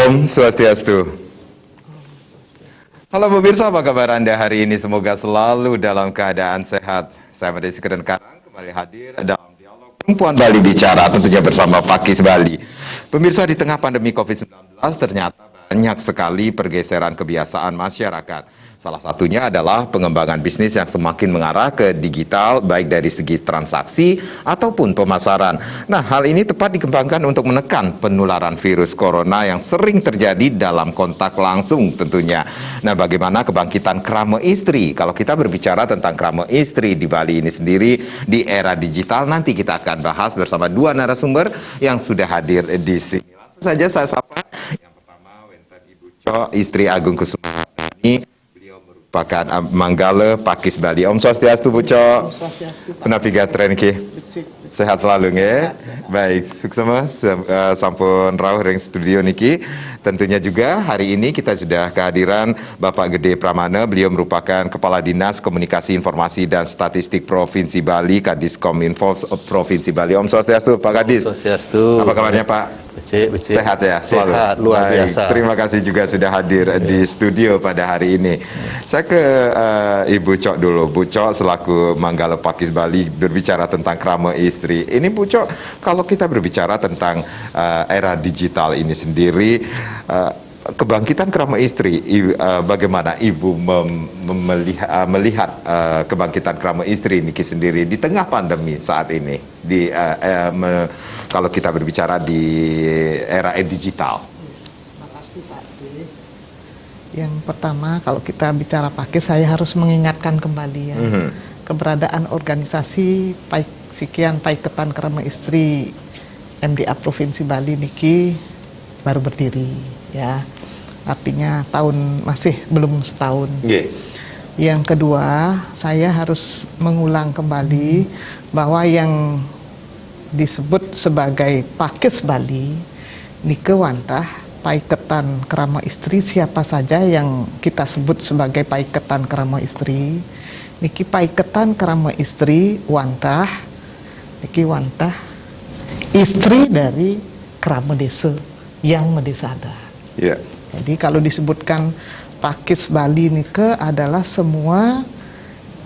Om Swastiastu. Halo pemirsa, apa kabar Anda hari ini? Semoga selalu dalam keadaan sehat. Saya Desi Karang kembali hadir dalam dialog Perempuan Bali Bicara, tentunya bersama Pakis Bali. Pemirsa, di tengah pandemi COVID-19 ternyata banyak sekali pergeseran kebiasaan masyarakat. Salah satunya adalah pengembangan bisnis yang semakin mengarah ke digital, baik dari segi transaksi ataupun pemasaran. Nah, hal ini tepat dikembangkan untuk menekan penularan virus corona yang sering terjadi dalam kontak langsung tentunya. Nah, bagaimana kebangkitan krama istri? Kalau kita berbicara tentang krama istri di Bali ini sendiri di era digital, nanti kita akan bahas bersama dua narasumber yang sudah hadir di sini. Langsung saja saya sapa. Yang pertama, Wenten Ibu Cok, istri Agung Kusuma. Pakan Manggala Pakis Bali. Om Swastiastu Bu Cok. Penapiga tren ki. Sehat selalu nggih. Baik, suksema sampun rawuh ring studio niki. Tentunya juga hari ini kita sudah kehadiran Bapak Gede Pramana. Beliau merupakan Kepala Dinas Komunikasi Informasi dan Statistik Provinsi Bali, Kadiskominfo Provinsi Bali. Om Swastiastu Pak Kadis. Swastiastu. Apa kabarnya Pak? Becik. Sehat ya? Selalu. Sehat, luar biasa. Terima kasih juga sudah hadir di studio pada hari ini. Saya ke Ibu Cok dulu. Bu Cok selaku Manggala Pakis Bali berbicara tentang krama istri. Ini Bu Cok, kalau kita berbicara tentang era digital ini sendiri, kebangkitan krama istri, bagaimana Ibu melihat kebangkitan krama istri niki sendiri di tengah pandemi saat ini, kalau kita berbicara di era digital? Terima kasih Pak D. Yang pertama, kalau kita bicara Pakis, saya harus mengingatkan kembali ya, keberadaan organisasi Sikian Paiketan Krama Istri MDA Provinsi Bali niki baru berdiri ya. Artinya masih belum setahun. Yang kedua, saya harus mengulang kembali bahwa yang disebut sebagai Pakis Bali nike wantah paiketan krama istri. Siapa saja yang kita sebut sebagai paiketan krama istri niki paiketan krama istri wantah niki wantah istri dari krama desa yang medesa adat. Jadi kalau disebutkan Pakis Bali nike adalah semua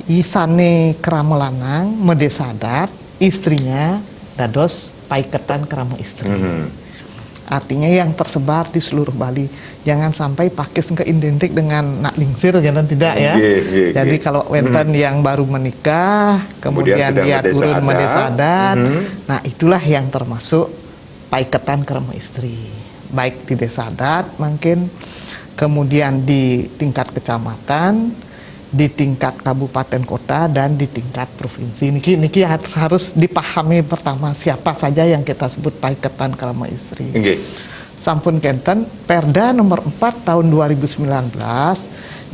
isane krama lanang medesa adat, istrinya dados paiketan krama istri. Artinya yang tersebar di seluruh Bali. Jangan sampai Pakis ke identik dengan nak lingsir, jangan tidak ya. Jadi kalau wenten yang baru menikah, kemudian dia turun medesa adat, nah itulah yang termasuk paiketan krama istri. Baik di desa adat mungkin, kemudian di tingkat kecamatan, di tingkat kabupaten kota, dan di tingkat provinsi. Niki harus dipahami pertama siapa saja yang kita sebut paiketan krama istri. Sampun kenten Perda nomor 4 tahun 2019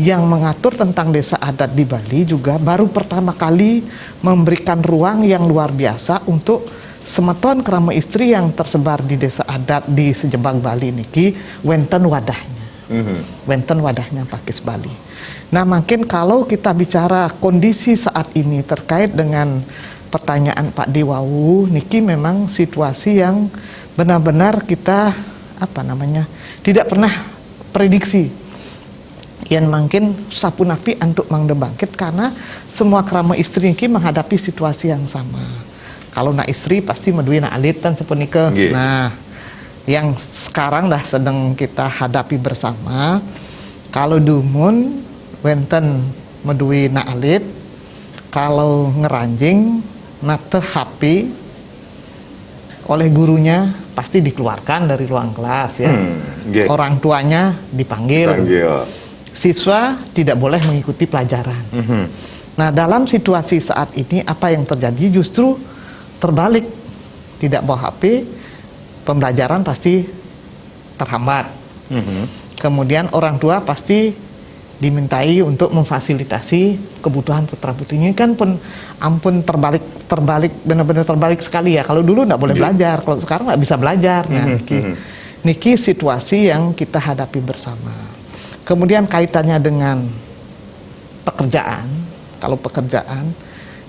yang mengatur tentang desa adat di Bali juga baru pertama kali memberikan ruang yang luar biasa untuk semeton krama istri yang tersebar di desa adat di sejebak Bali niki wenten wadahnya. Wenten wadahnya Pakis Bali. Nah, mungkin kalau kita bicara kondisi saat ini terkait dengan pertanyaan Pak Dewawu, niki memang situasi yang benar-benar kita tidak pernah prediksi. Yang mungkin sapunapi untuk mangdebangkit karena semua krama istri niki menghadapi situasi yang sama. Kalau nak istri pasti medui nak alit dan sepunika. Nah, yang sekarang dah sedang kita hadapi bersama, kalau dumun wenten medui nak alit, kalau ngeranjing nak hapi oleh gurunya pasti dikeluarkan dari ruang kelas ya. Orang tuanya dipanggil. Siswa tidak boleh mengikuti pelajaran. Nah, dalam situasi saat ini apa yang terjadi justru terbalik. Tidak bawa HP, pembelajaran pasti terhambat. Kemudian orang tua pasti dimintai untuk memfasilitasi kebutuhan putra-putrinya. Kan ampun terbalik benar-benar terbalik sekali ya. Kalau dulu nggak boleh belajar, kalau sekarang nggak bisa belajar. Nah, niki situasi yang kita hadapi bersama. Kemudian kaitannya dengan pekerjaan. Kalau pekerjaan,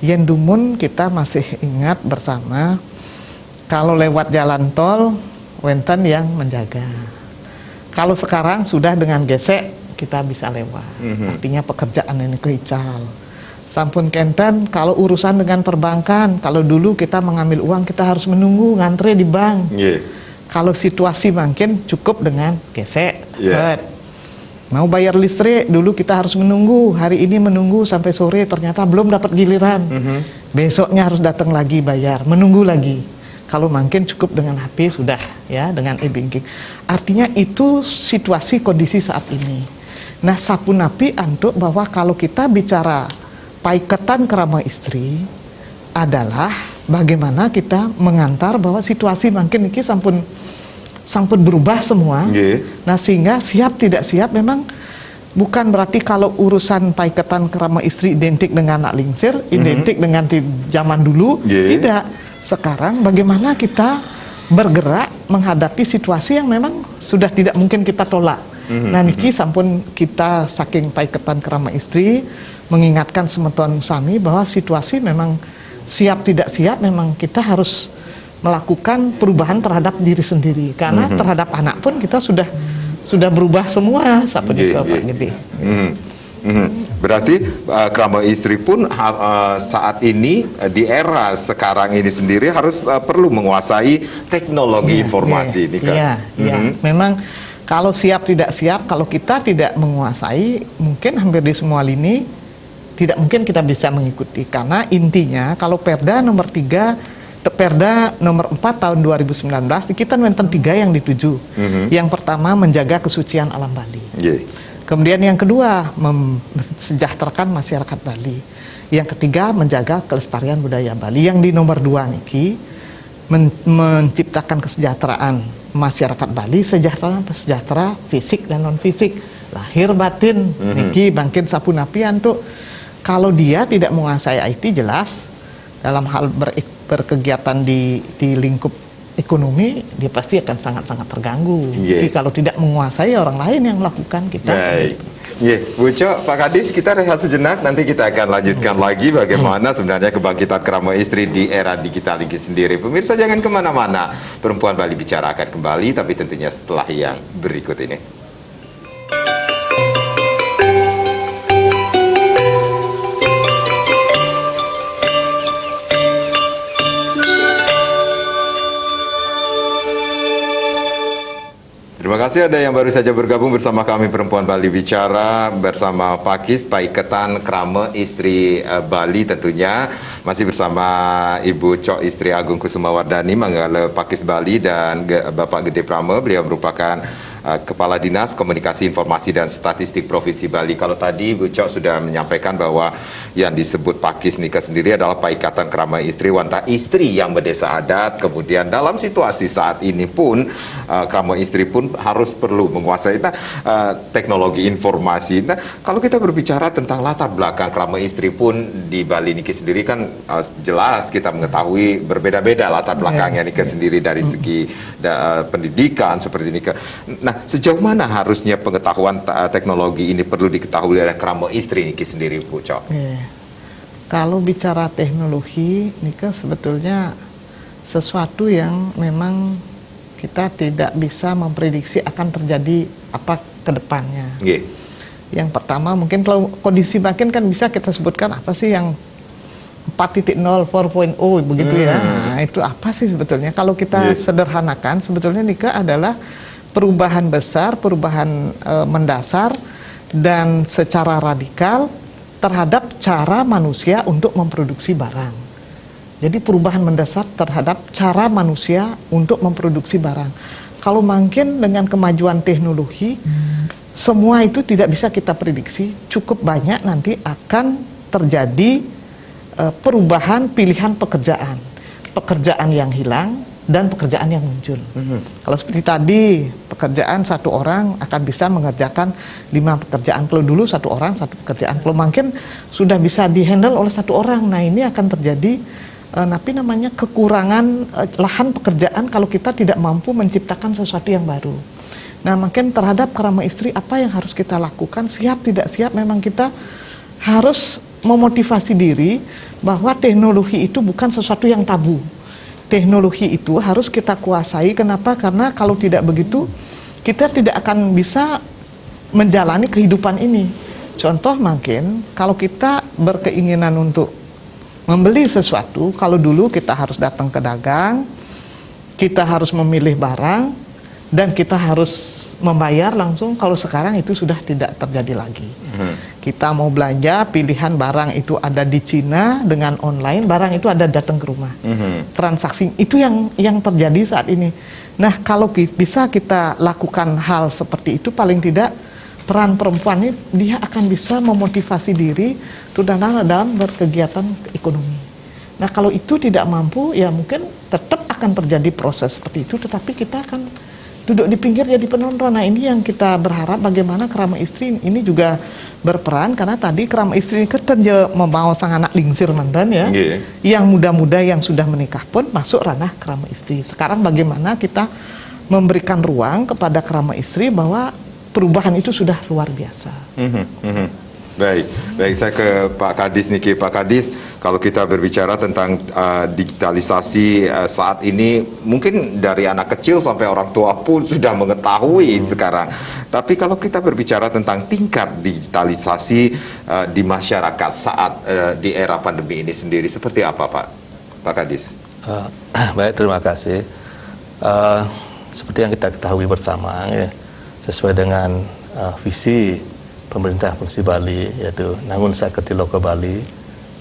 Yendumun kita masih ingat bersama, kalau lewat jalan tol, wenten yang menjaga. Kalau sekarang sudah dengan gesek kita bisa lewat. Artinya pekerjaan ini keical. Sampun kenten kalau urusan dengan perbankan, kalau dulu kita mengambil uang kita harus menunggu ngantre di bank. Kalau situasi makin cukup dengan gesek. Mau bayar listrik dulu kita harus menunggu, hari ini menunggu sampai sore ternyata belum dapat giliran. Besoknya harus datang lagi bayar, menunggu lagi. Kalau makin cukup dengan HP sudah ya, dengan e-banking. Artinya itu situasi kondisi saat ini. Nah, sapunapi antuk bahwa kalau kita bicara paiketan kerama istri adalah bagaimana kita mengantar bahwa situasi makin ini sampun berubah semua. Nah, sehingga siap tidak siap memang bukan berarti kalau urusan paiketan kerama istri identik dengan anak lingsir, identik dengan di zaman dulu, tidak. Sekarang bagaimana kita bergerak menghadapi situasi yang memang sudah tidak mungkin kita tolak. Nah, niki sampun kita saking paiketan kerama istri mengingatkan semeton sami bahwa situasi memang siap tidak siap memang kita harus melakukan perubahan terhadap diri sendiri karena terhadap anak pun kita sudah berubah semua sapunika Pak Gede. Berarti kerama istri pun saat ini di era sekarang ini sendiri harus perlu menguasai teknologi informasi ini kan. Memang kalau siap tidak siap, kalau kita tidak menguasai, mungkin hampir di semua lini tidak mungkin kita bisa mengikuti karena intinya kalau Perda nomor 4 tahun 2019 kita nonton 3 yang dituju. Yang pertama menjaga kesucian alam Bali. Kemudian yang kedua mensejahterakan masyarakat Bali. Yang ketiga menjaga kelestarian budaya Bali. Yang di nomor 2 niki menciptakan kesejahteraan masyarakat Bali, sejahtera fisik dan non fisik, lahir batin. Niki bangkin sapunapian tuh kalau dia tidak menguasai IT jelas dalam hal berkegiatan di lingkup ekonomi dia pasti akan sangat-sangat terganggu. Jadi kalau tidak menguasai orang lain yang melakukan kita. Bu Cok, Pak Kadis, kita rehat sejenak. Nanti kita akan lanjutkan lagi bagaimana sebenarnya kebangkitan kerama istri di era digital ini sendiri. Pemirsa jangan kemana-mana. Perempuan Bali Bicara akan kembali, tapi tentunya setelah yang berikut ini. Terima kasih ada yang baru saja bergabung bersama kami Perempuan Bali Bicara bersama Pakis Paiketan Krama Istri Bali tentunya masih bersama Ibu Cok Istri Agung Kusumawardani Manggala Pakis Bali dan Bapak Gede Prama. Beliau merupakan Kepala Dinas Komunikasi Informasi dan Statistik Provinsi Bali. Kalau tadi Bu Cok sudah menyampaikan bahwa yang disebut Pakis Nikah sendiri adalah Paikatan Kerama Istri Wanta Istri yang berdesa adat. Kemudian dalam situasi saat ini pun Kerama Istri pun harus perlu menguasai teknologi informasi. Nah, kalau kita berbicara tentang latar belakang Kerama Istri pun di Bali Niki sendiri kan jelas kita mengetahui berbeda-beda latar belakangnya Niki sendiri dari segi pendidikan seperti ini. Nah, sejauh mana harusnya pengetahuan teknologi ini perlu diketahui oleh Kerama Istri Niki sendiri, Bu Cok? Kalau bicara teknologi, Nika sebetulnya sesuatu yang memang kita tidak bisa memprediksi akan terjadi apa ke depannya. Yang pertama mungkin kalau kondisi makin kan bisa kita sebutkan apa sih yang 4.0, 4.0 begitu ya. Nah, itu apa sih sebetulnya? Kalau kita sederhanakan sebetulnya Nika adalah perubahan besar, perubahan mendasar dan secara radikal terhadap cara manusia untuk memproduksi barang. Jadi perubahan mendasar terhadap cara manusia untuk memproduksi barang. Kalau makin dengan kemajuan teknologi, semua itu tidak bisa kita prediksi. Cukup banyak nanti akan terjadi perubahan pilihan pekerjaan. Pekerjaan yang hilang dan pekerjaan yang muncul. Kalau seperti tadi, pekerjaan satu orang akan bisa mengerjakan 5 pekerjaan. Kalau dulu satu orang, satu pekerjaan. Kalau makin sudah bisa dihandle oleh satu orang. Nah, ini akan terjadi namanya kekurangan lahan pekerjaan kalau kita tidak mampu menciptakan sesuatu yang baru. Nah, makin terhadap Kerama Istri apa yang harus kita lakukan, siap tidak siap memang kita harus memotivasi diri bahwa teknologi itu bukan sesuatu yang tabu. Teknologi itu harus kita kuasai. Kenapa? Karena kalau tidak begitu kita tidak akan bisa menjalani kehidupan ini. Contoh mungkin kalau kita berkeinginan untuk membeli sesuatu, kalau dulu kita harus datang ke dagang, kita harus memilih barang, dan kita harus membayar langsung. Kalau sekarang itu sudah tidak terjadi lagi. Kita mau belanja, pilihan barang itu ada di Cina dengan online, barang itu ada datang ke rumah. Transaksi itu yang terjadi saat ini. Nah, kalau bisa kita lakukan hal seperti itu, paling tidak peran perempuan ini dia akan bisa memotivasi diri terutama dalam berkegiatan ekonomi. Nah, kalau itu tidak mampu, ya mungkin tetap akan terjadi proses seperti itu, tetapi kita akan duduk di pinggir jadi penonton. Nah, ini yang kita berharap bagaimana Kerama Istri ini juga berperan, karena tadi Kerama Istri ini kan dia membawa sang anak lingsir mantan ya, yang muda-muda yang sudah menikah pun masuk ranah Kerama Istri. Sekarang bagaimana kita memberikan ruang kepada Kerama Istri bahwa perubahan itu sudah luar biasa. Baik, saya ke Pak Kadis Niki. Pak Kadis, kalau kita berbicara tentang digitalisasi saat ini, mungkin dari anak kecil sampai orang tua pun sudah mengetahui sekarang. Tapi kalau kita berbicara tentang tingkat digitalisasi di masyarakat saat di era pandemi ini sendiri, seperti apa Pak Kadis? Baik, terima kasih. Seperti yang kita ketahui bersama, ya, sesuai dengan visi pemerintah Provinsi Bali, yaitu Nangun Saketi Loka Bali,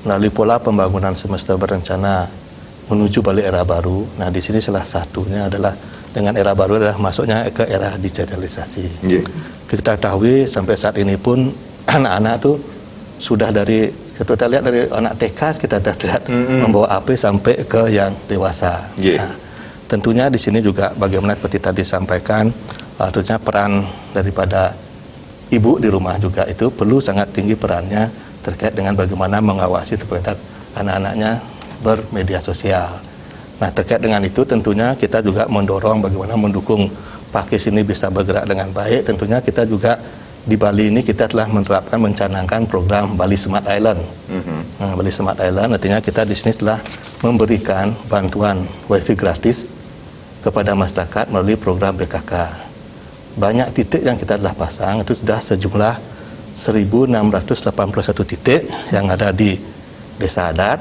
melalui pola pembangunan semesta berencana menuju Bali era baru. Nah, di sini salah satunya adalah dengan era baru adalah masuknya ke era digitalisasi. Kita ketahui sampai saat ini pun anak-anak tuh sudah dari, kita lihat dari anak TK kita lihat membawa HP sampai ke yang dewasa. Nah, tentunya di sini juga bagaimana seperti tadi sampaikan, tentunya peran daripada ibu di rumah juga itu perlu sangat tinggi perannya terkait dengan bagaimana mengawasi terhadap anak-anaknya bermedia sosial. Nah, terkait dengan itu tentunya kita juga mendorong bagaimana mendukung Pakis ini bisa bergerak dengan baik. Tentunya kita juga di Bali ini kita telah menerapkan, mencanangkan program Bali Smart Island. Nah, Bali Smart Island artinya kita di sini telah memberikan bantuan wifi gratis kepada masyarakat melalui program BKK. Banyak titik yang kita telah pasang itu sudah sejumlah 1.681 titik yang ada di desa adat,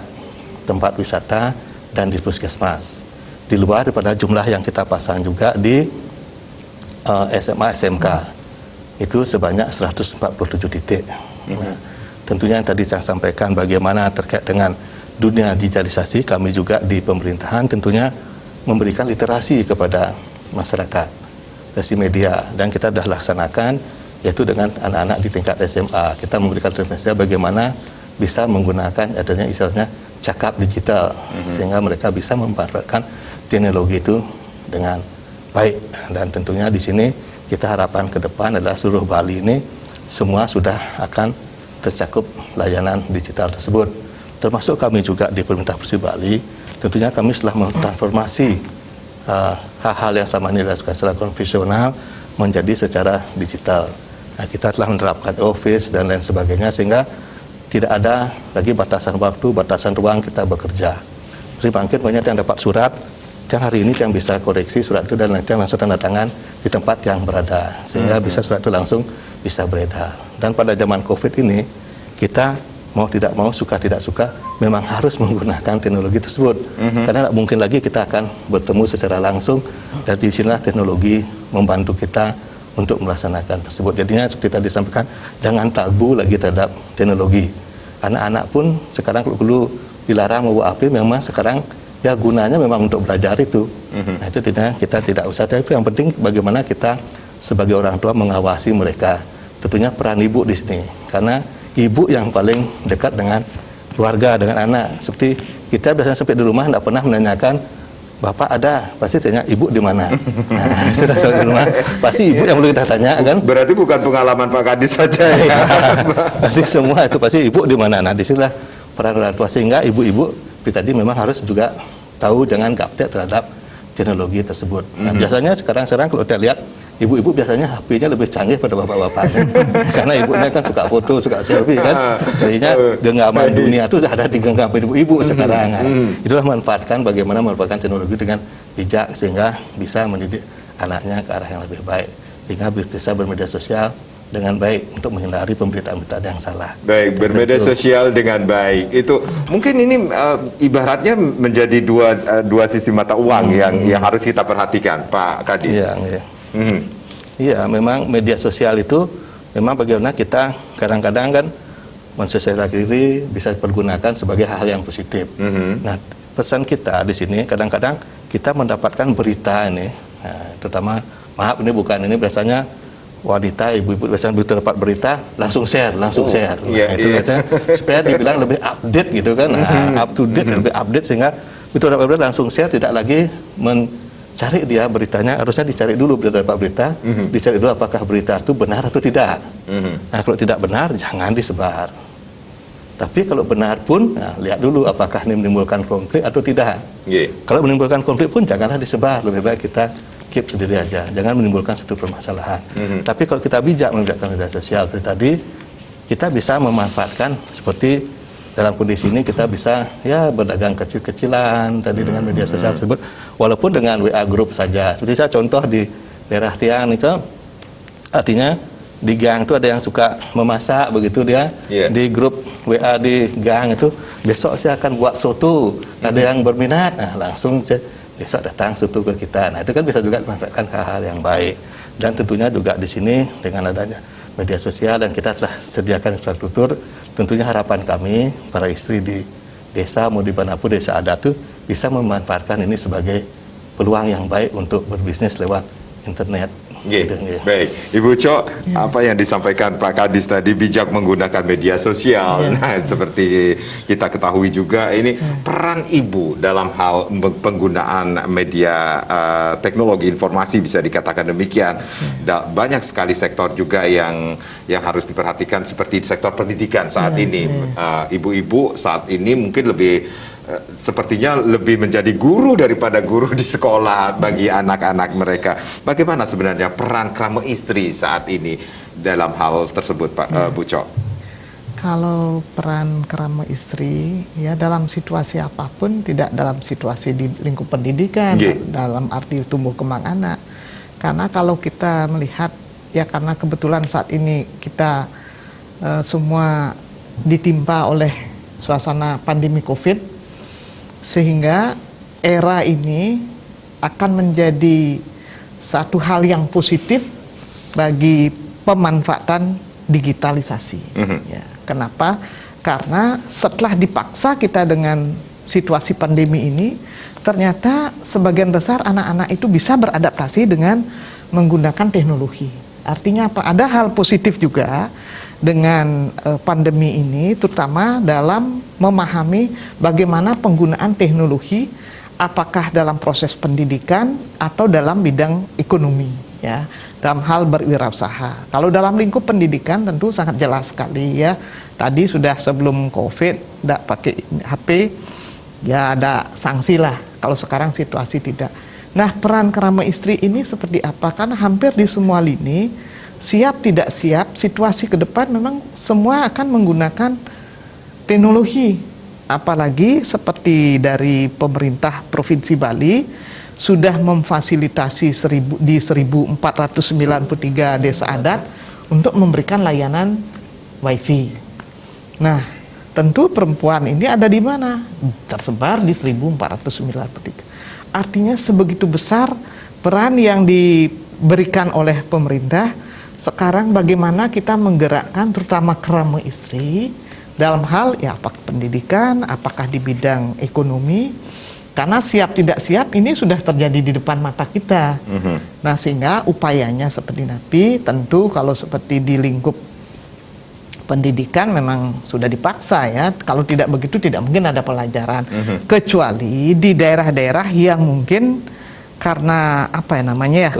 tempat wisata, dan di puskesmas. Di luar daripada jumlah yang kita pasang juga di SMA SMK itu sebanyak 147 titik. Nah, tentunya yang tadi saya sampaikan bagaimana terkait dengan dunia digitalisasi, kami juga di pemerintahan tentunya memberikan literasi kepada masyarakat literasi media, dan kita sudah laksanakan yaitu dengan anak-anak di tingkat SMA. Kita memberikan referensi bagaimana bisa menggunakan adanya istilahnya cakap digital sehingga mereka bisa memanfaatkan teknologi itu dengan baik. Dan tentunya di sini kita harapkan ke depan adalah seluruh Bali ini semua sudah akan tercakup layanan digital tersebut. Termasuk kami juga di pemerintah Provinsi Bali, tentunya kami telah mentransformasi hal-hal yang selama ini dilakukan secara konvensional menjadi secara digital. Nah, kita telah menerapkan office dan lain sebagainya sehingga tidak ada lagi batasan waktu, batasan ruang kita bekerja. Jadi mungkin banyak yang dapat surat, yang hari ini yang bisa koreksi surat itu dan langsung tanda tangan di tempat yang berada sehingga bisa surat itu langsung bisa beredar. Dan pada zaman COVID ini kita mau tidak mau, suka tidak suka, memang harus menggunakan teknologi tersebut. Karena tidak mungkin lagi kita akan bertemu secara langsung, dan di sinilah teknologi membantu kita untuk melaksanakan tersebut. Jadinya seperti tadi disampaikan, jangan tabu lagi terhadap teknologi. Anak-anak pun sekarang kalau dulu dilarang membawa HP, memang sekarang ya gunanya memang untuk belajar itu. Nah, itu kita tidak usah, tapi yang penting bagaimana kita sebagai orang tua mengawasi mereka. Tentunya peran ibu di sini, karena ibu yang paling dekat dengan keluarga, dengan anak. Seperti kita biasanya sampai di rumah tidak pernah menanyakan, Bapak ada, pasti tanya ibu di mana. Nah, sudah sampai di rumah, pasti ibu yang perlu kita tanya kan. Berarti bukan pengalaman Pak Kadis saja ya. Pasti semua itu pasti ibu di mana. Nah, disinilah peran orang tua, sehingga ibu-ibu tadi memang harus juga tahu, jangan gaptek terhadap teknologi tersebut. Nah, biasanya sekarang kalau kita lihat ibu-ibu biasanya HP-nya lebih canggih pada bapak-bapaknya. Karena ibunya kan suka foto, suka selfie kan. Jadinya genggaman dunia itu sudah ada di genggaman ibu-ibu sekarang. Itulah manfaatkan, bagaimana memanfaatkan teknologi dengan bijak sehingga bisa mendidik anaknya ke arah yang lebih baik. sehingga bisa bermedia sosial dengan baik untuk menghindari pemberitaan-pemberitaan yang salah. Baik, bermedia sosial dengan baik. Itu mungkin ini ibaratnya menjadi dua sisi mata uang yang harus kita perhatikan, Pak Kadis. Iya, iya. Iya, memang media sosial itu memang bagaimana kita kadang-kadang kan mensosialisasikan diri bisa dipergunakan sebagai hal yang positif. Nah, pesan kita di sini kadang-kadang kita mendapatkan berita ini, terutama maaf ini biasanya wanita, ibu-ibu biasanya begitu dapat berita langsung share. Nah, itu biasanya supaya dibilang lebih update gitu kan, up to date, lebih update, sehingga begitu dapat berita langsung share, tidak lagi mencari dia beritanya. Harusnya dicari dulu berita dapat berita, dicari dulu apakah berita itu benar atau tidak. Nah, kalau tidak benar jangan disebar. Tapi kalau benar pun, lihat dulu apakah ini menimbulkan konflik atau tidak. Kalau menimbulkan konflik pun janganlah disebar, lebih baik kita keep sendiri aja, jangan menimbulkan satu permasalahan. Tapi kalau kita bijak menggunakan media sosial seperti tadi, kita bisa memanfaatkan seperti dalam kondisi ini kita bisa ya berdagang kecil-kecilan tadi dengan media sosial tersebut, walaupun dengan WA group saja. Seperti saya contoh di daerah Tiang itu, artinya di gang itu ada yang suka memasak begitu dia, di grup WA di gang itu, besok saya akan buat soto, ada yang berminat, nah langsung besok datang soto ke kita. Nah, itu kan bisa juga dimanfaatkan hal-hal yang baik. Dan tentunya juga di sini dengan adanya media sosial dan kita telah sediakan infrastruktur, tentunya harapan kami para istri di desa mau dimanapun desa adat itu bisa memanfaatkan ini sebagai peluang yang baik untuk berbisnis lewat internet. Baik, Ibu Cok, apa yang disampaikan Pak Kadis tadi, bijak menggunakan media sosial. Nah, seperti kita ketahui juga ini peran ibu dalam hal penggunaan media teknologi informasi, bisa dikatakan demikian. Banyak sekali sektor juga yang harus diperhatikan, seperti sektor pendidikan saat ini. Ibu-ibu saat ini mungkin sepertinya lebih menjadi guru daripada guru di sekolah bagi anak-anak mereka. Bagaimana sebenarnya peran krama istri saat ini dalam hal tersebut, Pak Bu Cok? Kalau peran krama istri ya dalam situasi apapun, tidak dalam situasi di lingkup pendidikan, dalam arti tumbuh kembang anak. Karena kalau kita melihat ya, karena kebetulan saat ini kita semua ditimpa oleh suasana pandemi COVID, sehingga era ini akan menjadi satu hal yang positif bagi pemanfaatan digitalisasi. Ya, kenapa? Karena setelah dipaksa kita dengan situasi pandemi ini, ternyata sebagian besar anak-anak itu bisa beradaptasi dengan menggunakan teknologi. Artinya apa? Ada hal positif juga dengan pandemi ini, terutama dalam memahami bagaimana penggunaan teknologi, apakah dalam proses pendidikan atau dalam bidang ekonomi, ya, dalam hal berwirausaha. Kalau dalam lingkup pendidikan tentu sangat jelas sekali ya. Tadi sudah sebelum COVID tidak pakai HP, ya ada sanksi lah. Kalau sekarang situasi tidak. Nah, peran krama istri ini seperti apa? Karena hampir di semua lini, siap tidak siap, situasi ke depan memang semua akan menggunakan teknologi. Apalagi seperti dari pemerintah Provinsi Bali sudah memfasilitasi di 1493 desa adat untuk memberikan layanan WiFi. Nah, tentu perempuan ini ada di mana? Tersebar di 1493. Artinya sebegitu besar peran yang diberikan oleh pemerintah. Sekarang bagaimana kita menggerakkan terutama krama istri dalam hal ya apakah pendidikan, apakah di bidang ekonomi, karena siap tidak siap ini sudah terjadi di depan mata kita. Nah, sehingga upayanya seperti Nabi, tentu kalau seperti di lingkup pendidikan memang sudah dipaksa ya, kalau tidak begitu tidak mungkin ada pelajaran, kecuali di daerah-daerah yang mungkin karena apa ya namanya ya,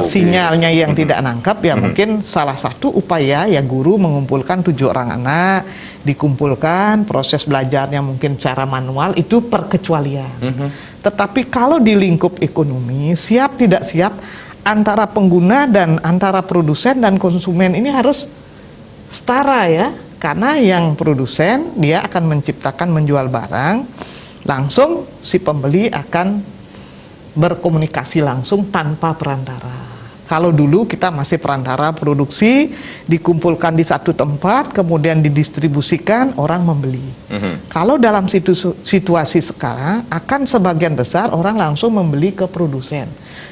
sinyalnya yang tidak nangkap ya, mungkin salah satu upaya ya guru mengumpulkan 7 orang anak, dikumpulkan, proses belajarnya mungkin cara manual, itu perkecualian. Tetapi kalau di lingkup ekonomi, siap tidak siap, antara pengguna dan antara produsen dan konsumen ini harus setara ya, karena yang produsen dia akan menciptakan menjual barang, langsung si pembeli akan berkomunikasi langsung tanpa perantara. Kalau dulu kita masih perantara produksi, dikumpulkan di satu tempat, kemudian didistribusikan, orang membeli. Kalau dalam situasi sekarang, akan sebagian besar orang langsung membeli ke produsen.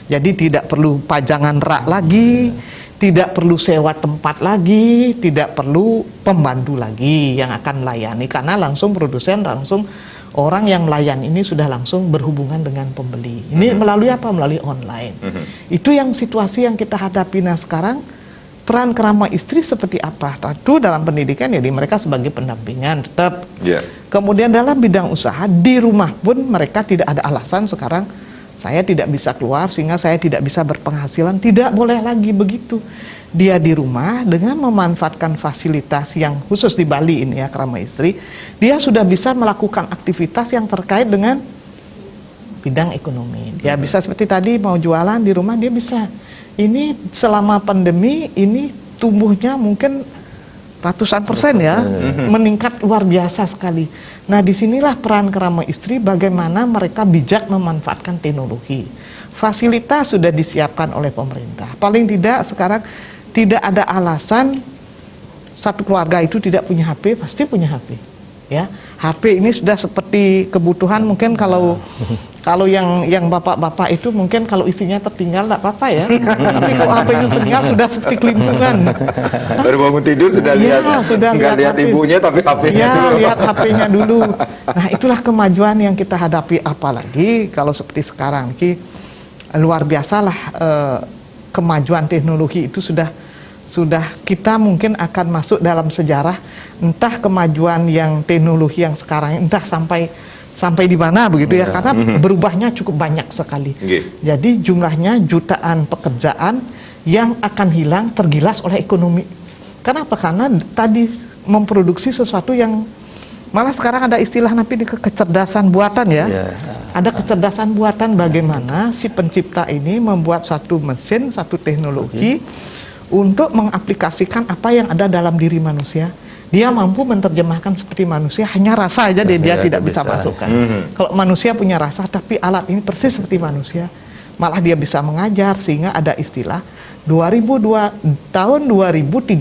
Jadi tidak perlu pajangan rak lagi, tidak perlu sewa tempat lagi, tidak perlu pembantu lagi yang akan melayani, karena langsung produsen, langsung orang yang melayani ini sudah langsung berhubungan dengan pembeli. Ini melalui apa? Melalui online. Itu yang situasi yang kita hadapi. Nah sekarang peran kerama istri seperti apa? Tentu dalam pendidikan jadi mereka sebagai pendampingan tetap. Kemudian dalam bidang usaha di rumah pun mereka tidak ada alasan sekarang saya tidak bisa keluar sehingga saya tidak bisa berpenghasilan. Tidak boleh lagi begitu. Dia di rumah dengan memanfaatkan fasilitas yang khusus di Bali ini ya, kerama istri, dia sudah bisa melakukan aktivitas yang terkait dengan bidang ekonomi. Dia bisa seperti tadi mau jualan di rumah dia bisa. Ini selama pandemi ini tumbuhnya mungkin ratusan persen ya, meningkat luar biasa sekali. Nah disinilah peran kerama istri bagaimana mereka bijak memanfaatkan teknologi. Fasilitas sudah disiapkan oleh pemerintah. Paling tidak sekarang tidak ada alasan satu keluarga itu tidak punya HP, pasti punya HP. Ya, HP ini sudah seperti kebutuhan. Mungkin kalau yang bapak-bapak itu mungkin kalau isinya tertinggal tidak apa-apa ya. Tapi kalau HP-nya tertinggal sudah seperti kelimpungan. Baru bangun tidur sudah lihat, nggak lihat ibunya tapi HP-nya ya, dulu. lihat HP-nya dulu. Nah itulah kemajuan yang kita hadapi, apalagi kalau seperti sekarang ini luar biasalah kemajuan teknologi itu sudah kita mungkin akan masuk dalam sejarah, entah kemajuan yang teknologi yang sekarang entah sampai di mana begitu ya, karena berubahnya cukup banyak sekali. Jadi jumlahnya jutaan pekerjaan yang akan hilang tergilas oleh ekonomi. Kenapa? Karena tadi memproduksi sesuatu yang malah sekarang ada istilah nanti kecerdasan buatan ya. Ada kecerdasan buatan, bagaimana si pencipta ini membuat satu mesin, satu teknologi untuk mengaplikasikan apa yang ada dalam diri manusia. Dia mampu menerjemahkan seperti manusia, hanya rasa aja dia tidak bisa masukkan. Kalau manusia punya rasa, tapi alat ini persis seperti manusia. Malah dia bisa mengajar, sehingga ada istilah tahun 2030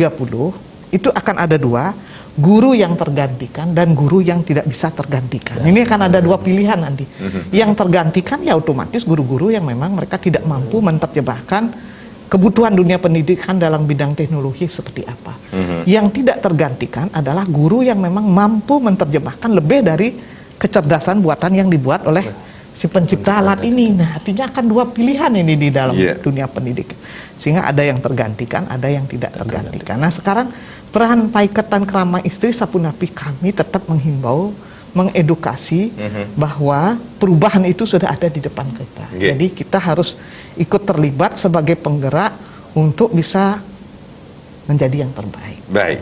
itu akan ada dua, guru yang tergantikan dan guru yang tidak bisa tergantikan. Ini akan ada dua pilihan nanti. Yang tergantikan ya otomatis guru-guru yang memang mereka tidak mampu menerjemahkan kebutuhan dunia pendidikan dalam bidang teknologi seperti apa. Yang tidak tergantikan adalah guru yang memang mampu menerjemahkan lebih dari kecerdasan buatan yang dibuat oleh si pencipta alat ini. Nah, artinya akan dua pilihan ini di dalam dunia pendidikan. Sehingga ada yang tergantikan, ada yang tidak tergantikan. Nah, sekarang peran Paiketan Kerama Istri Sapunapi kami tetap menghimbau, mengedukasi bahwa perubahan itu sudah ada di depan kita. Jadi kita harus ikut terlibat sebagai penggerak untuk bisa menjadi yang terbaik. Baik.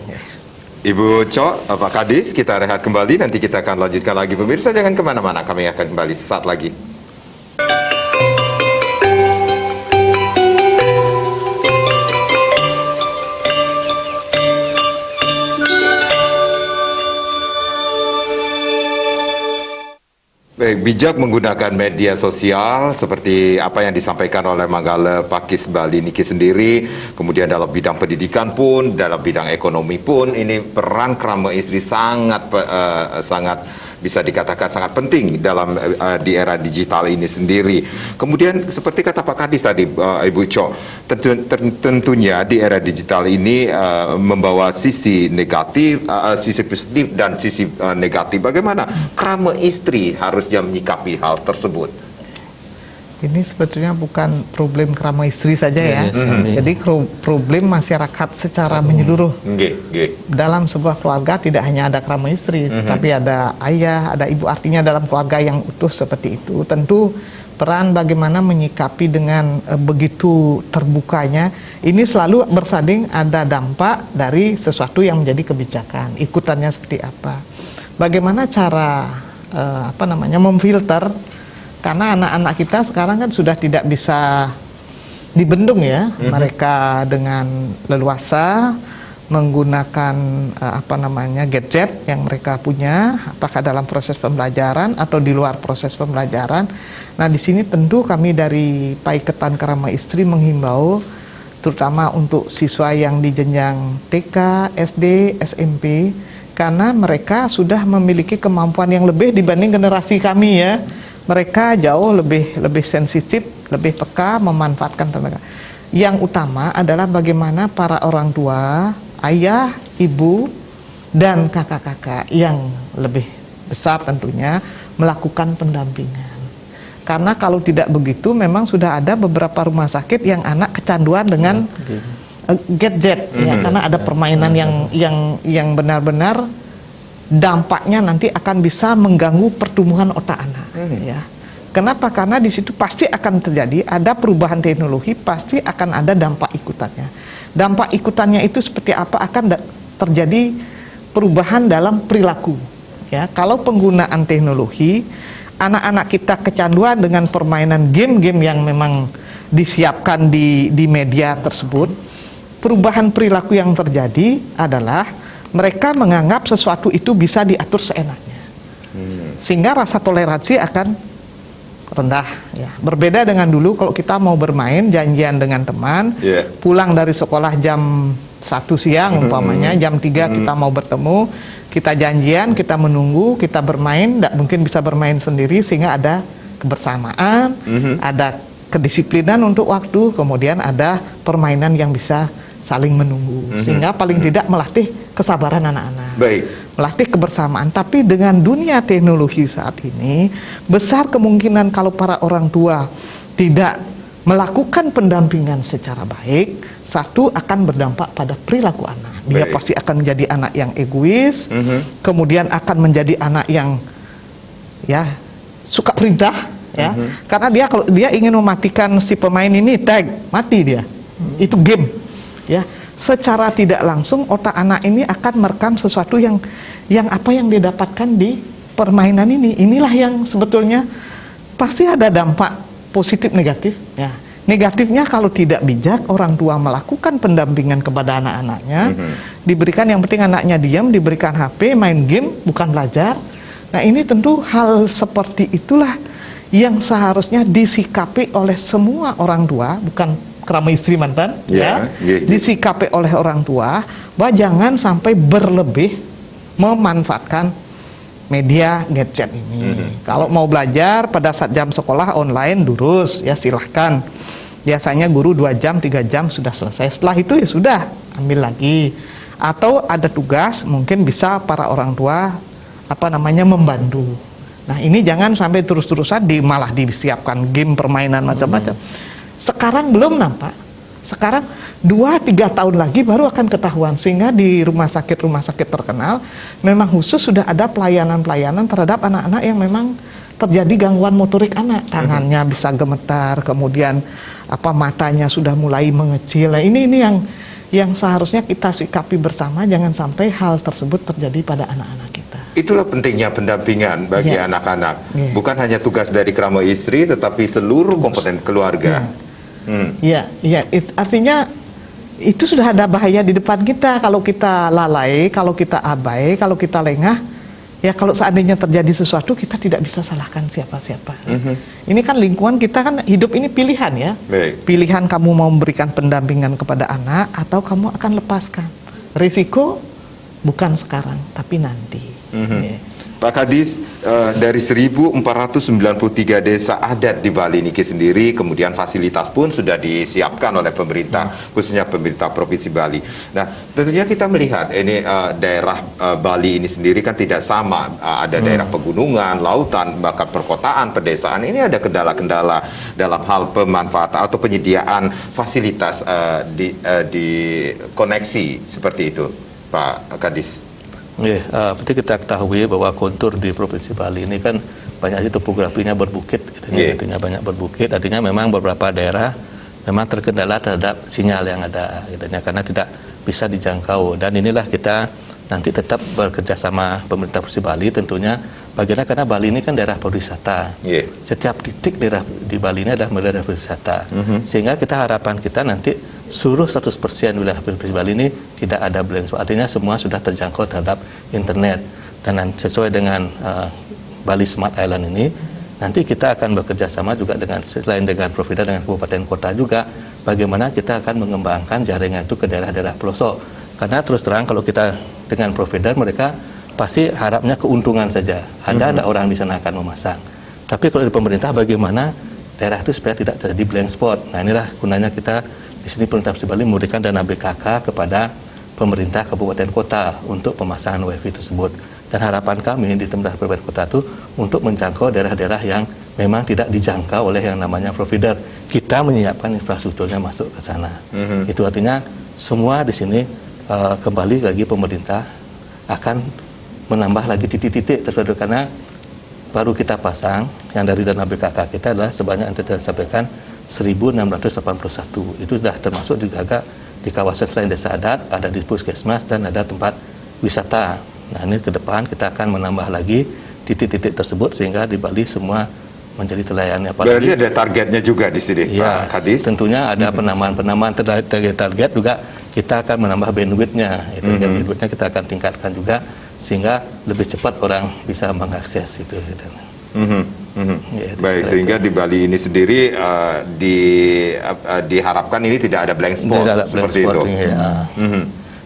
Ibu Cho, Pak Kadis, kita rehat kembali, nanti kita akan lanjutkan lagi. Pemirsa jangan kemana-mana, kami akan kembali sesaat lagi. Bijak menggunakan media sosial seperti apa yang disampaikan oleh Manggala Pakis Bali Niki sendiri, kemudian dalam bidang pendidikan pun, dalam bidang ekonomi pun, ini peran kerama istri sangat bisa dikatakan sangat penting dalam di era digital ini sendiri. Kemudian seperti kata Pak Kadis tadi, Ibu Cho, tentunya di era digital ini membawa sisi negatif, sisi positif dan sisi negatif. Bagaimana kerama istri harusnya menyikapi hal tersebut? Ini sebetulnya bukan problem kerama istri saja ya. Jadi problem masyarakat secara menyeluruh. Dalam sebuah keluarga tidak hanya ada kerama istri, tapi ada ayah, ada ibu. Artinya dalam keluarga yang utuh seperti itu, tentu peran bagaimana menyikapi dengan begitu terbukanya, ini selalu bersanding ada dampak dari sesuatu yang menjadi kebijakan. Ikutannya seperti apa? Bagaimana cara memfilter? Karena anak-anak kita sekarang kan sudah tidak bisa dibendung ya, mereka dengan leluasa menggunakan gadget yang mereka punya, apakah dalam proses pembelajaran atau di luar proses pembelajaran. Nah di sini tentu kami dari Paiketan Kerama Istri menghimbau terutama untuk siswa yang di jenjang TK, SD, SMP, karena mereka sudah memiliki kemampuan yang lebih dibanding generasi kami ya. Mereka jauh lebih sensitif, lebih peka memanfaatkan tenaga. Yang utama adalah bagaimana para orang tua, ayah, ibu, dan kakak-kakak yang lebih besar tentunya melakukan pendampingan. Karena kalau tidak begitu memang sudah ada beberapa rumah sakit yang anak kecanduan dengan gadget ya, karena ada permainan yang benar-benar dampaknya nanti akan bisa mengganggu pertumbuhan otak anak ya. Kenapa? Karena di situ pasti akan terjadi ada perubahan teknologi, pasti akan ada dampak ikutannya. Dampak ikutannya itu seperti apa? Akan terjadi perubahan dalam perilaku ya. Kalau penggunaan teknologi, anak-anak kita kecanduan dengan permainan game-game yang memang disiapkan di media tersebut, perubahan perilaku yang terjadi adalah mereka menganggap sesuatu itu bisa diatur seenaknya, sehingga rasa toleransi akan rendah ya. Berbeda dengan dulu kalau kita mau bermain janjian dengan teman, pulang dari sekolah jam 1 siang umpamanya, jam 3 kita mau bertemu, kita janjian, kita menunggu, kita bermain, tidak mungkin bisa bermain sendiri sehingga ada kebersamaan, ada kedisiplinan untuk waktu, kemudian ada permainan yang bisa saling menunggu, sehingga paling tidak melatih kesabaran anak-anak, melatih kebersamaan. Tapi dengan dunia teknologi saat ini, besar kemungkinan kalau para orang tua tidak melakukan pendampingan secara baik, satu akan berdampak pada perilaku anak. Dia pasti akan menjadi anak yang egois, kemudian akan menjadi anak yang ya suka perintah, ya, karena dia kalau dia ingin mematikan si pemain ini tag, mati dia, itu game, ya. Secara tidak langsung otak anak ini akan merekam sesuatu yang apa yang dia dapatkan di permainan ini. Inilah yang sebetulnya pasti ada dampak positif negatif, ya. Negatifnya kalau tidak bijak orang tua melakukan pendampingan kepada anak-anaknya, diberikan yang penting anaknya diam, diberikan HP, main game, bukan belajar. Nah ini tentu hal seperti itulah yang seharusnya disikapi oleh semua orang tua, bukan kerama istri mantan, disikapi oleh orang tua, bahwa jangan sampai berlebih memanfaatkan media gadget ini. Kalau mau belajar pada saat jam sekolah online durus, ya silahkan. Biasanya guru 2 jam, 3 jam sudah selesai. Setelah itu ya sudah, ambil lagi. Atau ada tugas, mungkin bisa para orang tua membantu. Nah ini jangan sampai terus-terusan malah disiapkan game, permainan macam-macam. Sekarang belum nampak. Sekarang 2-3 tahun lagi baru akan ketahuan, sehingga di rumah sakit terkenal memang khusus sudah ada pelayanan-pelayanan terhadap anak-anak yang memang terjadi gangguan motorik anak, tangannya bisa gemetar, kemudian matanya sudah mulai mengecil. Nah, ini yang seharusnya kita sikapi bersama, jangan sampai hal tersebut terjadi pada anak-anak kita. Itulah pentingnya pendampingan bagi anak-anak. Bukan hanya tugas dari kerama istri, tetapi seluruh komponen keluarga. Artinya itu sudah ada bahaya di depan kita kalau kita lalai, kalau kita abai, kalau kita lengah. Ya kalau seandainya terjadi sesuatu kita tidak bisa salahkan siapa-siapa. Ini kan lingkungan kita kan hidup ini pilihan ya. Pilihan kamu mau memberikan pendampingan kepada anak atau kamu akan lepaskan. Risiko bukan sekarang tapi nanti. Pak Kadis, dari 1493 desa adat di Bali Niki sendiri, kemudian fasilitas pun sudah disiapkan oleh pemerintah, khususnya pemerintah Provinsi Bali. Nah, tentunya kita melihat ini daerah Bali ini sendiri kan tidak sama, ada daerah pegunungan, lautan, bahkan perkotaan, pedesaan. Ini ada kendala-kendala dalam hal pemanfaatan atau penyediaan fasilitas di koneksi seperti itu, Pak Kadis. Seperti kita ketahui bahwa kontur di Provinsi Bali ini kan banyak topografinya berbukit, artinya banyak berbukit, artinya memang beberapa daerah memang terkendala terhadap sinyal yang ada, karena tidak bisa dijangkau. Dan inilah kita nanti tetap bekerja sama pemerintah Provinsi Bali tentunya, bagaimana karena Bali ini kan daerah pariwisata. Setiap titik daerah di Bali ini adalah daerah pariwisata, sehingga kita harapan kita nanti seluruh 100% wilayah Provinsi Bali ini tidak ada blank spot, artinya semua sudah terjangkau terhadap internet. Dan sesuai dengan Bali Smart Island ini, nanti kita akan bekerja sama juga dengan selain dengan provider dengan kabupaten kota juga, bagaimana kita akan mengembangkan jaringan itu ke daerah-daerah pelosok. Karena terus terang kalau kita dengan provider, mereka pasti harapnya keuntungan saja. Ada orang di sana akan memasang. Tapi kalau di pemerintah, bagaimana daerah itu supaya tidak terjadi blank spot. Nah, inilah gunanya kita di sini pemerintah Provinsi Bali memberikan dana BKK kepada pemerintah kabupaten kota untuk pemasangan WiFi tersebut. Dan harapan kami di pemerintah kabupaten kota itu untuk menjangkau daerah-daerah yang memang tidak dijangkau oleh yang namanya provider. Kita menyiapkan infrastrukturnya masuk ke sana. Itu artinya semua di sini kembali lagi pemerintah akan menambah lagi titik-titik tertentu, karena baru kita pasang yang dari dana BKK kita adalah sebanyak yang tadi disampaikan 1.681. Itu sudah termasuk juga di kawasan selain desa adat, ada di puskesmas dan ada tempat wisata. Nah, ini ke depan kita akan menambah lagi titik-titik tersebut sehingga di Bali semua menjadi terlayani. Berarti ada targetnya juga di sini, ya, Pak Kadis? Tentunya ada penambahan target juga, kita akan menambah bandwidth-nya. Bandwidth-nya kita akan tingkatkan juga sehingga lebih cepat orang bisa mengakses itu. Baik, sehingga di Bali ini sendiri diharapkan ini tidak ada blank spot seperti itu. Ya.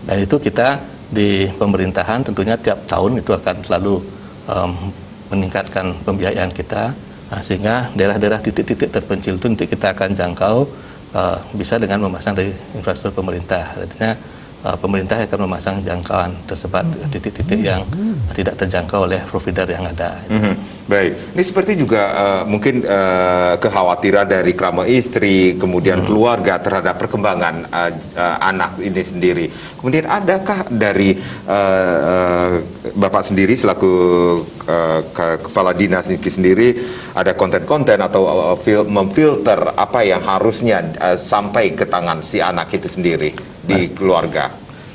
Dan itu kita di pemerintahan tentunya tiap tahun itu akan selalu meningkatkan pembiayaan kita, sehingga daerah-daerah titik-titik terpencil itu nanti kita akan jangkau bisa dengan memasang dari infrastruktur pemerintah. Artinya pemerintah akan memasang jangkauan tersebar titik-titik yang tidak terjangkau oleh provider yang ada. Baik, ini seperti juga mungkin kekhawatiran dari krama istri, kemudian keluarga terhadap perkembangan anak ini sendiri. Kemudian adakah dari Bapak sendiri selaku kepala dinas ini sendiri ada konten-konten atau memfilter apa yang harusnya sampai ke tangan si anak itu sendiri di keluarga?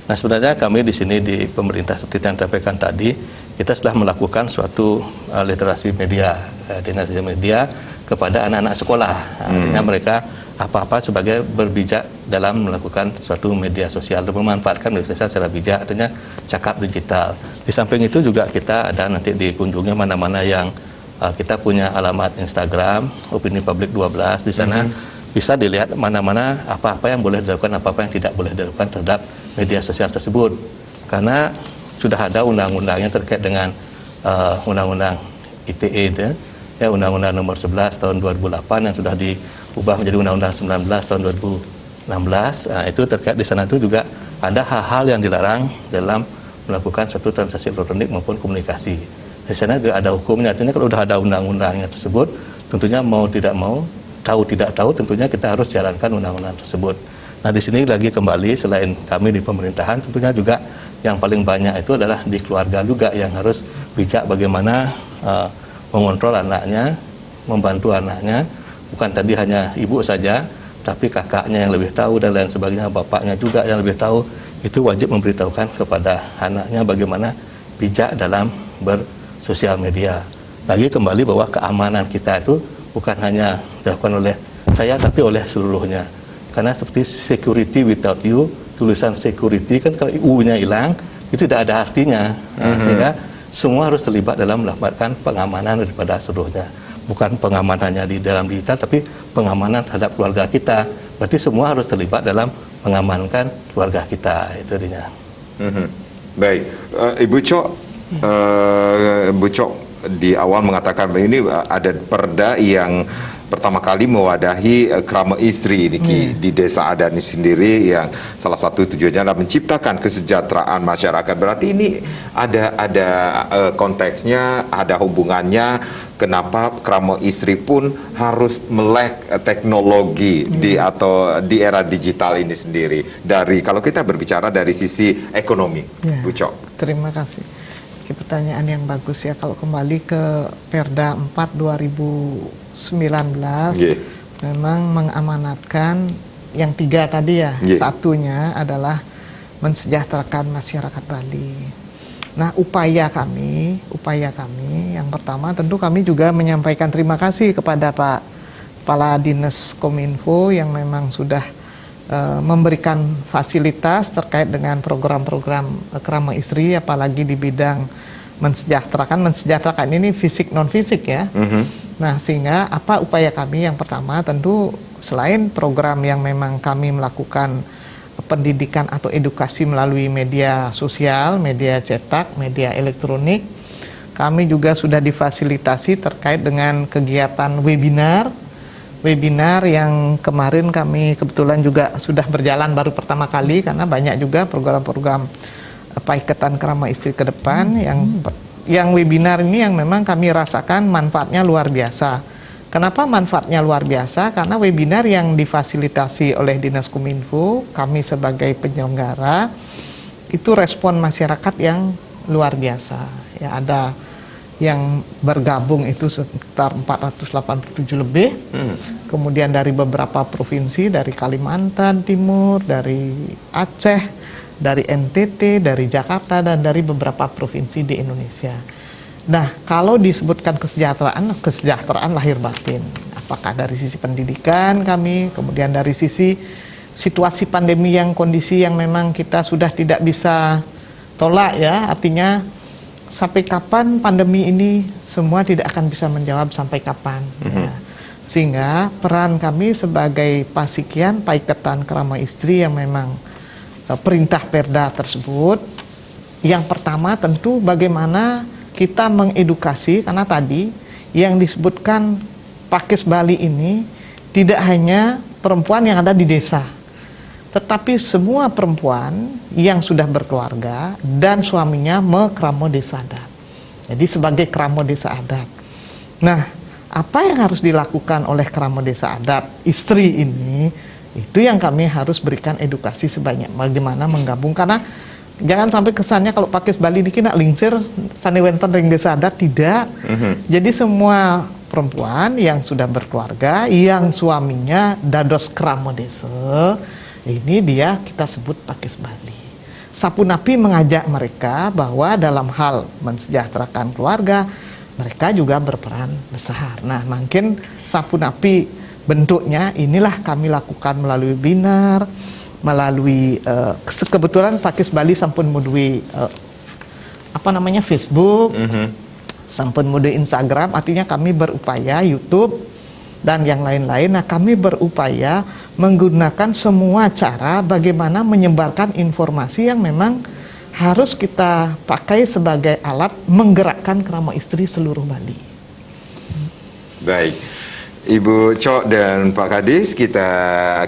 Nah, sebenarnya kami di sini di pemerintah seperti yang disampaikan tadi, kita sudah melakukan suatu literasi media, literasi media kepada anak-anak sekolah. Artinya mereka apa-apa sebagai berbijak dalam melakukan suatu media sosial dan memanfaatkan media sosial secara bijak, artinya cakap digital. Di samping itu juga kita ada nanti dikunjungi mana-mana yang kita punya alamat Instagram, Opini Publik 12, di sana bisa dilihat mana-mana apa-apa yang boleh dilakukan, apa-apa yang tidak boleh dilakukan terhadap media sosial tersebut. Karena sudah ada undang-undangnya terkait dengan undang-undang ITE itu, ya, Undang-Undang Nomor 11 tahun 2008 yang sudah diubah menjadi Undang-Undang 19 tahun 2016. Nah, itu terkait di sana itu juga ada hal-hal yang dilarang dalam melakukan suatu transaksi elektronik maupun komunikasi. Di sana juga ada hukumnya. Artinya kalau sudah ada undang-undangnya tersebut, tentunya mau tidak mau, tahu tidak tahu, tentunya kita harus jalankan undang-undang tersebut. Nah, di sini lagi kembali selain kami di pemerintahan, tentunya juga yang paling banyak itu adalah di keluarga juga yang harus bijak bagaimana mengontrol anaknya, membantu anaknya, bukan tadi hanya ibu saja, tapi kakaknya yang lebih tahu dan lain sebagainya, bapaknya juga yang lebih tahu. Itu wajib memberitahukan kepada anaknya bagaimana bijak dalam bersosial media. Lagi kembali bahwa keamanan kita itu bukan hanya dilakukan oleh saya, tapi oleh seluruhnya. Karena seperti security without you, tulisan security kan kalau U-nya hilang, itu tidak ada artinya. Sehingga semua harus terlibat dalam melakukan pengamanan daripada seluruhnya. Bukan pengamanannya di dalam digital, tapi pengamanan terhadap keluarga kita. Berarti semua harus terlibat dalam mengamankan keluarga kita. Itu artinya. Baik, Ibu Cok, Bu Cok di awal mengatakan bahwa ini ada perda yang pertama kali mewadahi krama istri di desa adat ini sendiri, yang salah satu tujuannya adalah menciptakan kesejahteraan masyarakat. Berarti ini ada konteksnya, ada hubungannya. Kenapa krama istri pun harus melek teknologi di era digital ini sendiri. Dari kalau kita berbicara dari sisi ekonomi, Bu Cok. Terima kasih. Ini pertanyaan yang bagus ya. Kalau kembali ke Perda 4 2019, memang mengamanatkan yang 3 tadi ya. Satunya adalah mensejahterakan masyarakat Bali. Nah, upaya kami yang pertama tentu kami juga menyampaikan terima kasih kepada Pak Kepala Dinas Kominfo yang memang sudah memberikan fasilitas terkait dengan program-program krama istri, apalagi di bidang mensejahterakan ini fisik non fisik ya. Nah, sehingga apa upaya kami? Yang pertama tentu selain program yang memang kami melakukan pendidikan atau edukasi melalui media sosial, media cetak, media elektronik, kami juga sudah difasilitasi terkait dengan kegiatan webinar yang kemarin kami kebetulan juga sudah berjalan baru pertama kali, karena banyak juga program-program Paiketan Krama Istri ke depan yang webinar ini yang memang kami rasakan manfaatnya luar biasa. Kenapa manfaatnya luar biasa? Karena webinar yang difasilitasi oleh Dinas Kominfo, kami sebagai penyelenggara, itu respon masyarakat yang luar biasa. Ya, ada yang bergabung itu sekitar 487 lebih. Kemudian dari beberapa provinsi, dari Kalimantan Timur, dari Aceh, dari NTT, dari Jakarta, dan dari beberapa provinsi di Indonesia. Nah, kalau disebutkan kesejahteraan lahir batin, apakah dari sisi pendidikan kami, kemudian dari sisi situasi pandemi yang kondisi yang memang kita sudah tidak bisa tolak ya, artinya sampai kapan pandemi ini semua tidak akan bisa menjawab sampai kapan. Ya. Sehingga peran kami sebagai Pasikian Paiketan Krama Istri yang memang perintah Perda tersebut, yang pertama tentu bagaimana kita mengedukasi, karena tadi yang disebutkan Pakis Bali ini tidak hanya perempuan yang ada di desa, tetapi semua perempuan yang sudah berkeluarga dan suaminya mekramo desa adat. Jadi sebagai kramo desa adat. Nah, apa yang harus dilakukan oleh kramo desa adat istri ini, itu yang kami harus berikan edukasi sebanyak bagaimana menggabung, karena jangan sampai kesannya kalau Pakis Bali ini kena lingsir saniwenten ring desa adat, tidak. Jadi semua perempuan yang sudah berkeluarga, yang suaminya dados kramo desa, ini dia kita sebut Pakis Bali. Sapunapi mengajak mereka bahwa dalam hal mensejahterakan keluarga, mereka juga berperan besar. Nah, mungkin Sapunapi bentuknya inilah kami lakukan melalui webinar, melalui kebetulan Pakis Bali sampun mudui Facebook, sampun mudui Instagram, artinya kami berupaya YouTube dan yang lain-lain. Nah, kami berupaya menggunakan semua cara bagaimana menyebarkan informasi yang memang harus kita pakai sebagai alat menggerakkan krama istri seluruh Bali. Baik. Ibu Cok dan Pak Kadis, kita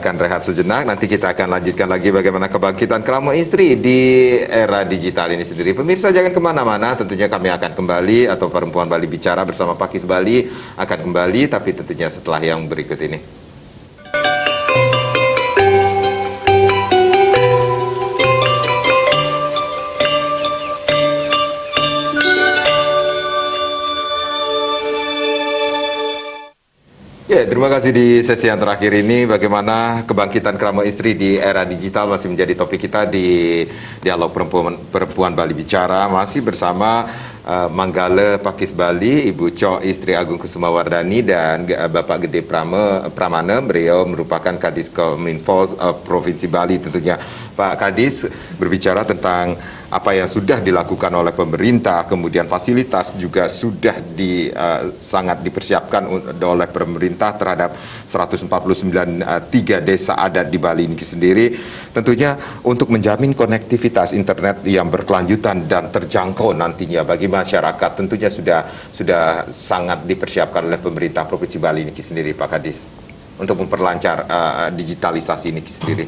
akan rehat sejenak. Nanti kita akan lanjutkan lagi bagaimana kebangkitan krama istri di era digital ini sendiri. Pemirsa jangan kemana-mana, tentunya kami akan kembali, atau Perempuan Bali Bicara bersama Pakis Bali akan kembali, tapi tentunya setelah yang berikut ini. Ya, terima kasih di sesi yang terakhir ini, bagaimana kebangkitan krama istri di era digital masih menjadi topik kita di Dialog Perempuan Bali Bicara, masih bersama Manggala Pakis Bali, Ibu Cok Istri Agung Kusumawardani, dan Bapak Gede Pramana. Beliau merupakan Kadis Kominfo Provinsi Bali tentunya. Pak Kadis berbicara tentang apa yang sudah dilakukan oleh pemerintah, kemudian fasilitas juga sudah sangat dipersiapkan oleh pemerintah terhadap 149 desa adat di Bali ini sendiri, tentunya untuk menjamin konektivitas internet yang berkelanjutan dan terjangkau nantinya bagi masyarakat. Tentunya sudah sangat dipersiapkan oleh pemerintah Provinsi Bali ini sendiri, Pak Kadis, untuk memperlancar digitalisasi ini sendiri.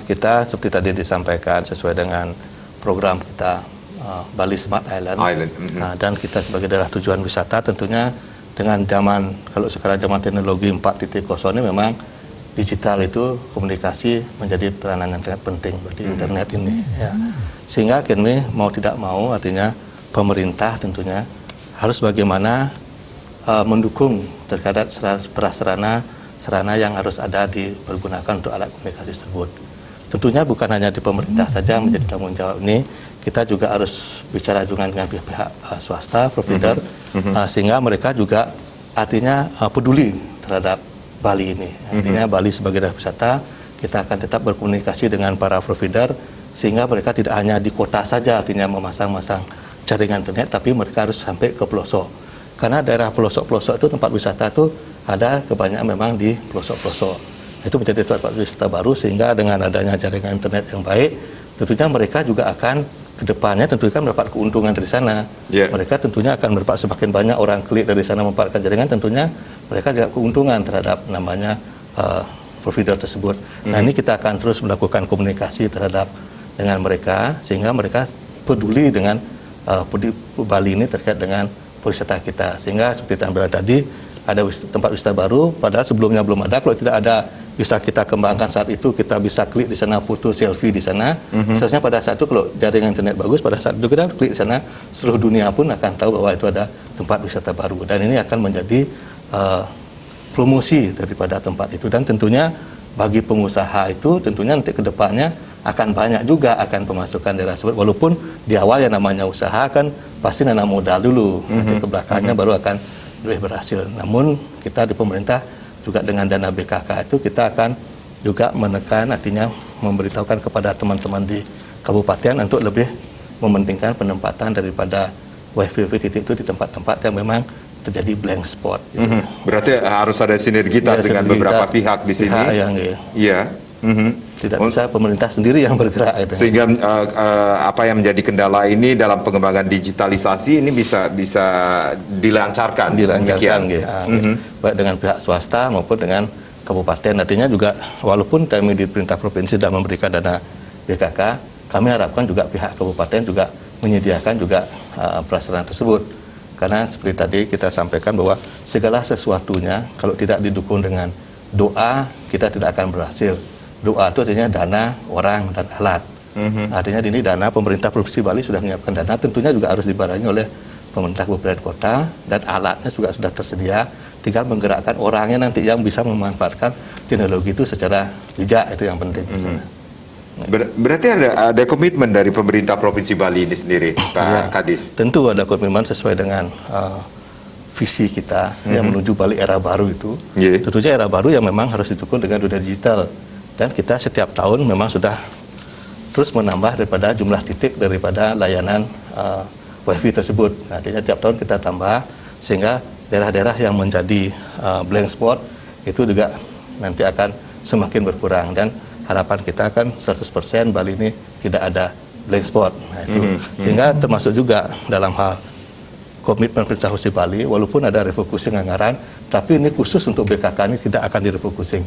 Kita seperti tadi disampaikan sesuai dengan program kita Bali Smart Island. Dan kita sebagai daerah tujuan wisata, tentunya dengan kalau sekarang zaman teknologi 4.0 ini memang digital itu komunikasi menjadi peranan yang sangat penting bagi internet ini ya. Sehingga kini mau tidak mau, artinya pemerintah tentunya harus bagaimana mendukung terhadap sarana yang harus ada dipergunakan untuk alat komunikasi tersebut. Tentunya bukan hanya di pemerintah saja menjadi tanggung jawab ini, kita juga harus bicara juga dengan pihak swasta, provider, sehingga mereka juga artinya peduli terhadap Bali ini. Artinya Bali sebagai daerah wisata, kita akan tetap berkomunikasi dengan para provider, sehingga mereka tidak hanya di kota saja artinya memasang-masang jaringan internet, tapi mereka harus sampai ke pelosok. Karena daerah pelosok-pelosok itu tempat wisata itu ada kebanyakan memang di pelosok-pelosok. Itu menjadi tempat wisata baru, sehingga dengan adanya jaringan internet yang baik, tentunya mereka juga akan kedepannya tentunya kan mendapat keuntungan dari sana. Mereka tentunya akan mendapat semakin banyak orang klik dari sana memanfaatkan jaringan, tentunya mereka juga keuntungan terhadap namanya provider tersebut. Nah, ini kita akan terus melakukan komunikasi terhadap dengan mereka, sehingga mereka peduli dengan Bali ini terkait dengan pariwisata kita. Sehingga seperti yang bilang tadi, ada tempat wisata baru, padahal sebelumnya belum ada. Kalau tidak ada, bisa kita kembangkan saat itu, kita bisa klik di sana, foto selfie di sana. Seharusnya pada saat itu kalau jaringan internet bagus, pada saat itu kita klik di sana, seluruh dunia pun akan tahu bahwa itu ada tempat wisata baru. Dan ini akan menjadi promosi daripada tempat itu. Dan tentunya bagi pengusaha itu, tentunya nanti ke depannya akan banyak juga akan pemasukan daerah tersebut. Walaupun di awal yang namanya usaha kan pasti nanam modal dulu, nanti ke belakangnya baru akan lebih berhasil. Namun kita di pemerintah juga dengan dana BKK itu kita akan juga menekan, artinya memberitahukan kepada teman-teman di kabupaten untuk lebih mementingkan penempatan daripada wifi titik itu di tempat-tempat yang memang terjadi blank spot. Gitu. Berarti harus ada sinergitas dengan beberapa pihak di sini. Iya. Tidak bisa pemerintah sendiri yang bergerak. Sehingga apa yang menjadi kendala ini dalam pengembangan digitalisasi ini bisa dilancarkan. Baik dengan pihak swasta maupun dengan kabupaten. Artinya juga walaupun kami di perintah provinsi sudah memberikan dana BKK, kami harapkan juga pihak kabupaten juga menyediakan juga prasarana tersebut. Karena seperti tadi kita sampaikan bahwa segala sesuatunya kalau tidak didukung dengan doa, kita tidak akan berhasil. Doa itu artinya dana, orang, dan alat. Artinya ini dana pemerintah Provinsi Bali sudah menyiapkan dana, tentunya juga harus dibarengi oleh pemerintah kabupaten kota, dan alatnya juga sudah tersedia, tinggal menggerakkan orangnya nanti yang bisa memanfaatkan teknologi itu secara bijak, itu yang penting. Berarti ada komitmen dari pemerintah Provinsi Bali ini sendiri, Pak Kadis? Tentu ada komitmen sesuai dengan visi kita yang menuju Bali era baru itu. Tentunya era baru yang memang harus didukung dengan dunia digital. Dan kita setiap tahun memang sudah terus menambah daripada jumlah titik daripada layanan wifi tersebut. Artinya tiap tahun kita tambah, sehingga daerah-daerah yang menjadi blank spot itu juga nanti akan semakin berkurang. Dan harapan kita kan 100% Bali ini tidak ada blank spot. Nah, itu. Sehingga termasuk juga dalam hal komitmen pemerintah Provinsi Bali, walaupun ada refocusing anggaran, tapi ini khusus untuk BKK ini tidak akan direfocusing.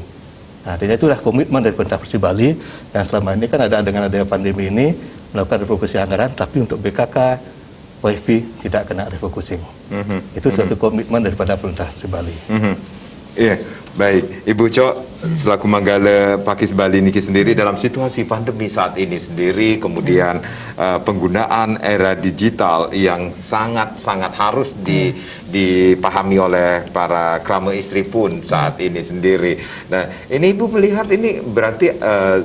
Nah, artinya itulah komitmen dari pemerintah Provinsi Bali yang selama ini kan ada dengan adanya pandemi ini melakukan refocusing anggaran, tapi untuk BKK wifi tidak kena refocusing. Itu suatu komitmen daripada pemerintah Provinsi Bali. Iya, baik. Ibu Cok, selaku Manggala Pakis Bali niki sendiri dalam situasi pandemi saat ini sendiri, kemudian penggunaan era digital yang sangat-sangat harus dipahami oleh para krama istri pun saat ini sendiri. Nah, ini Ibu melihat ini berarti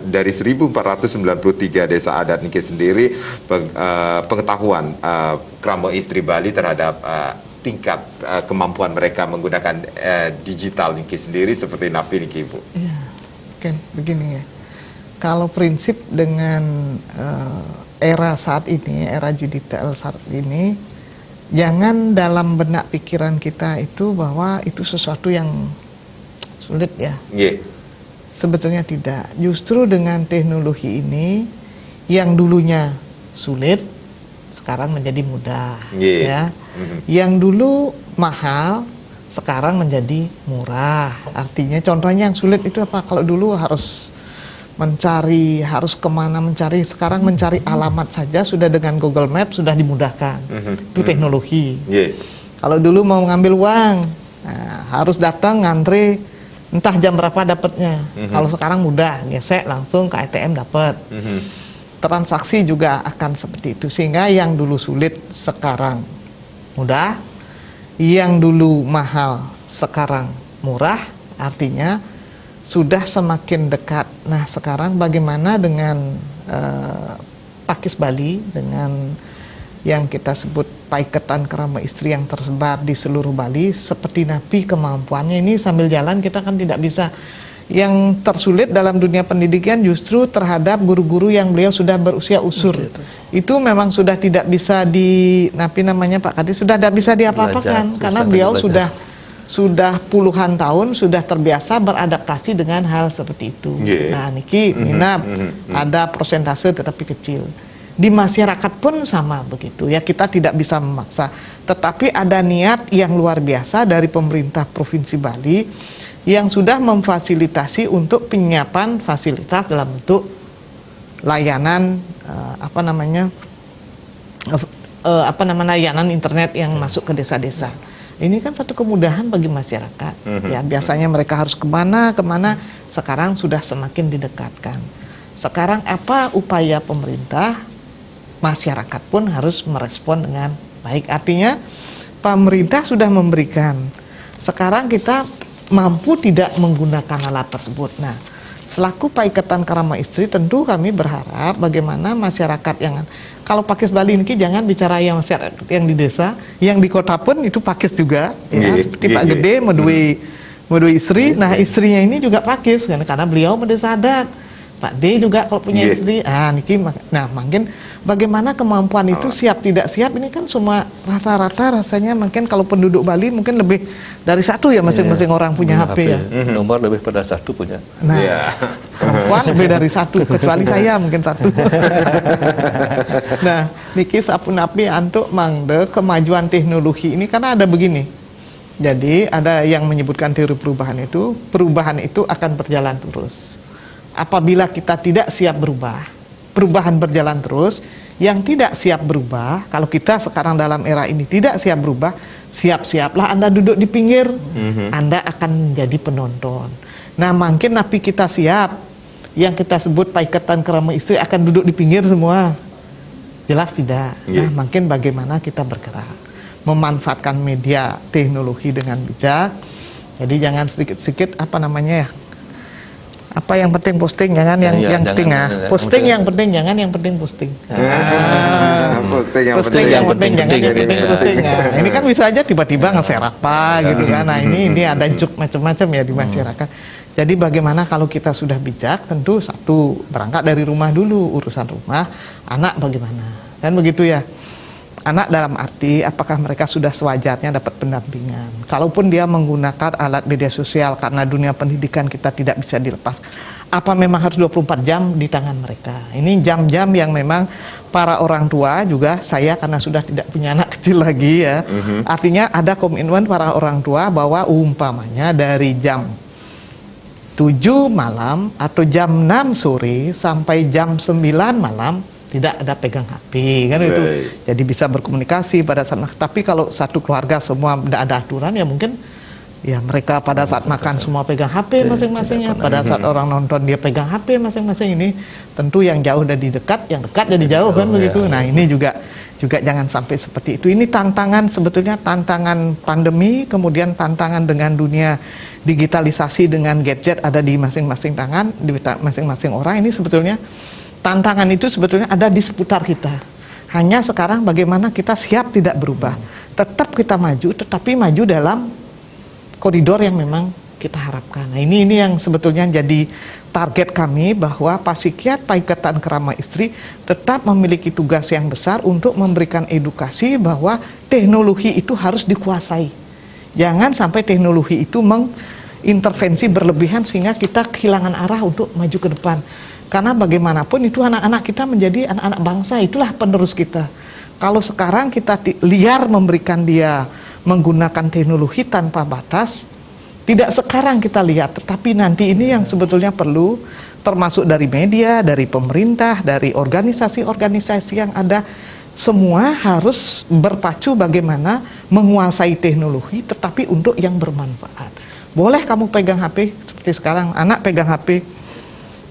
dari 1493 desa adat niki sendiri pengetahuan krama istri Bali terhadap tingkat kemampuan mereka menggunakan digital niki sendiri seperti napi niki, Ibu. Iya, oke, begini ya. Kalau prinsip dengan era saat ini, era digital saat ini, jangan dalam benak pikiran kita itu bahwa itu sesuatu yang sulit ya. Sebetulnya tidak. Justru dengan teknologi ini yang dulunya sulit, sekarang menjadi mudah, ya. Yang dulu mahal, sekarang menjadi murah. Artinya, contohnya yang sulit itu apa? Kalau dulu harus mencari, harus kemana mencari, sekarang mencari alamat saja sudah dengan Google Maps sudah dimudahkan. Itu teknologi. Kalau dulu mau ngambil uang, nah, harus datang ngantri, entah jam berapa dapatnya. Kalau sekarang mudah, gesek langsung ke ATM dapat. Transaksi juga akan seperti itu, sehingga yang dulu sulit sekarang mudah, yang dulu mahal sekarang murah, artinya sudah semakin dekat. Nah, sekarang bagaimana dengan Pakis Bali, dengan yang kita sebut paiketan kerama istri yang tersebar di seluruh Bali, seperti napi kemampuannya ini sambil jalan kita kan tidak bisa Yang tersulit dalam dunia pendidikan justru terhadap guru-guru yang beliau sudah berusia usur. Itu memang sudah tidak bisa Pak Kadis, sudah tidak bisa diapa-apakan karena beliau sudah puluhan tahun sudah terbiasa beradaptasi dengan hal seperti itu. Nah, niki minap ada persentase tetapi kecil. Di masyarakat pun sama begitu ya, kita tidak bisa memaksa. Tetapi ada niat yang luar biasa dari pemerintah Provinsi Bali yang sudah memfasilitasi untuk penyiapan fasilitas dalam bentuk layanan layanan internet yang masuk ke desa-desa. Ini kan satu kemudahan bagi masyarakat. Ya, biasanya mereka harus kemana, sekarang sudah semakin didekatkan. Sekarang apa upaya pemerintah? Masyarakat pun harus merespon dengan baik. Artinya pemerintah sudah memberikan. Sekarang kita mampu tidak menggunakan alat tersebut. Nah, selaku Paikatan Karama Istri tentu kami berharap bagaimana masyarakat yang kalau Pakis Bali ini jangan bicara yang masyarakat yang di desa, yang di kota pun itu Pakis juga, ya, seperti Pak Gede medui istri. Nah, istrinya ini juga Pakis karena beliau mendesa adat. Pak D juga kalau punya istri, makin bagaimana kemampuan itu siap tidak siap ini kan semua rata-rata rasanya mungkin kalau penduduk Bali mungkin lebih dari satu ya masing-masing orang punya HP ya. Nomor lebih pada satu punya. Nah, perempuan lebih dari satu kecuali saya mungkin satu. Nah, niki sapunapi antuk mangde kemajuan teknologi ini karena ada begini. Jadi ada yang menyebutkan teori perubahan itu akan berjalan terus. Apabila kita tidak siap berubah, perubahan berjalan terus. Yang tidak siap berubah, kalau kita sekarang dalam era ini tidak siap berubah, siap-siaplah Anda duduk di pinggir, Anda akan menjadi penonton. Nah, makin napi kita siap, yang kita sebut Paikatan Karama Istri akan duduk di pinggir semua. Jelas tidak? Nah, makin bagaimana kita bergerak, memanfaatkan media teknologi dengan bijak. Jadi jangan sedikit-sedikit apa yang penting posting, jangan yang penting posting yang penting, jangan yang penting posting. Posting yang penting, jangan yang penting posting. Nah, ini kan bisa aja tiba-tiba nge-share apa gitu kan. Nah, ini ada juk macam-macam ya di masyarakat. Jadi bagaimana kalau kita sudah bijak, tentu satu berangkat dari rumah dulu, urusan rumah, anak bagaimana, kan begitu ya. Anak dalam arti apakah mereka sudah sewajarnya dapat pendampingan. Kalaupun dia menggunakan alat media sosial karena dunia pendidikan kita tidak bisa dilepas. Apa memang harus 24 jam di tangan mereka? Ini jam-jam yang memang para orang tua juga saya karena sudah tidak punya anak kecil lagi ya. Artinya ada komitmen para orang tua bahwa umpamanya dari jam 7 malam atau jam 6 sore sampai jam 9 malam tidak ada pegang HP kan itu. Jadi bisa berkomunikasi pada saat. Tapi kalau satu keluarga semua tidak ada aturan ya mungkin ya mereka pada saat makan semua pegang HP masing-masing ya. Pada saat orang nonton dia pegang HP masing-masing. Ini tentu yang jauh dari dekat, yang dekat jadi jauh kan begitu. Nah, ini juga jangan sampai seperti itu. Ini tantangan sebetulnya tantangan pandemi, kemudian tantangan dengan dunia digitalisasi dengan gadget ada di masing-masing tangan, di masing-masing orang. Ini sebetulnya tantangan itu sebetulnya ada di seputar kita. Hanya sekarang bagaimana kita siap tidak berubah. Tetap kita maju, tetapi maju dalam koridor yang memang kita harapkan. Nah, ini yang sebetulnya jadi target kami bahwa Pasikiat Paikatan Karama Istri tetap memiliki tugas yang besar untuk memberikan edukasi bahwa teknologi itu harus dikuasai. Jangan sampai teknologi itu mengintervensi berlebihan sehingga kita kehilangan arah untuk maju ke depan. Karena bagaimanapun itu anak-anak kita menjadi anak-anak bangsa, itulah penerus kita. Kalau sekarang kita liar memberikan dia menggunakan teknologi tanpa batas, tidak sekarang kita lihat, tetapi nanti ini yang sebetulnya perlu, termasuk dari media, dari pemerintah, dari organisasi-organisasi yang ada, semua harus berpacu bagaimana menguasai teknologi, tetapi untuk yang bermanfaat. Boleh kamu pegang HP, seperti sekarang, anak pegang HP,